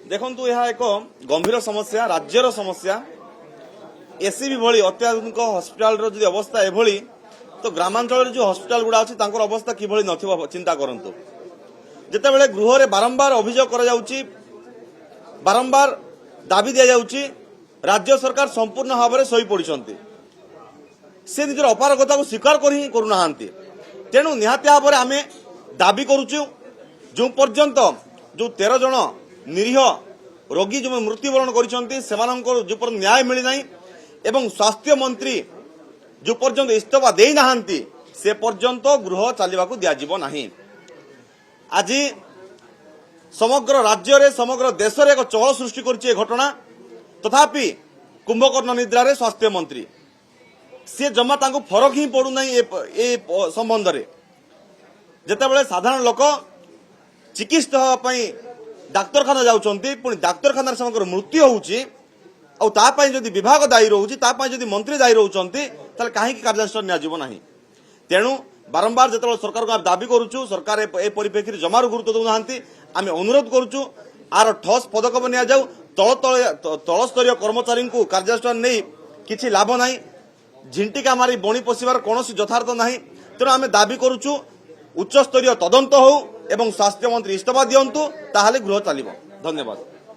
देखंतु यह एक गंभीर समस्या राज्यर समस्या एसीबी भली अत्याधुनिक हॉस्पिटल रो जो अवस्था एभली तो ग्रामांचल जो हॉस्पिटल गुड़ा अच्छी अवस्था किभली नथिबो चिंता करंतु। जेतेबेले गृह रे बारंबार अभियोग करा जाउची बारंबार दाबी दिया जाउची राज्य सरकार संपूर्ण भाव में सही पड़िछंती से निजर अपारगता को स्वीकार करूना तेणु निहाती भाव में आमे दाबी करुचु जो पर्यंत जो 13 जन निरीह रोगी जो मृत्युवरण करिसंती सेमानंको जो पर्यंत न्याय मिली नाही एवं स्वास्थ्य मंत्री जो पर्यंत इस्तीफा देई नाहांती से पर्यंत गृह चलिबाकू दियाजिबो नाही। आज समग्र राज्य रे समग्र देश रे एक चहल सृष्टि करछि घटना तथापि कुंभकर्ण निद्रा रे स्वास्थ्य मंत्री सी जमा तांको फरक ही पड़ू नहीं ए संबंध रे जेतेबेले साधारण लोक चिकित्सा होवाई डाक्तरखाना जाउछंती पुणी डाक्तरखाना समग्र मृत्यु होउची और तापाई जदि विभाग दायी रोची तापाई जदि मंत्री दायी रोचंती ताले काहे कार्यानुष्ठान नियाजिबो नाही। तेणु बारंबार जो सरकार को दाबी करुचु सरकार ए परिप्रेक्षी जमार गुरुत्व दौना आम अनुरोध करुचु आर ठोस पदक्षेप नि जाऊ तल स्तरीय कर्मचारी को कार्यानुष्ठान नहीं किसी लाभ ना झिंटिका मारी बणी पशिबार कौन यथार्थ ना तेणु आम दाबी करुचु उच्च स्तरीय तदंत हो एवं स्वास्थ्य मंत्री इस्तीफा दिंतु ताहले गृह चलिबो। धन्यवाद।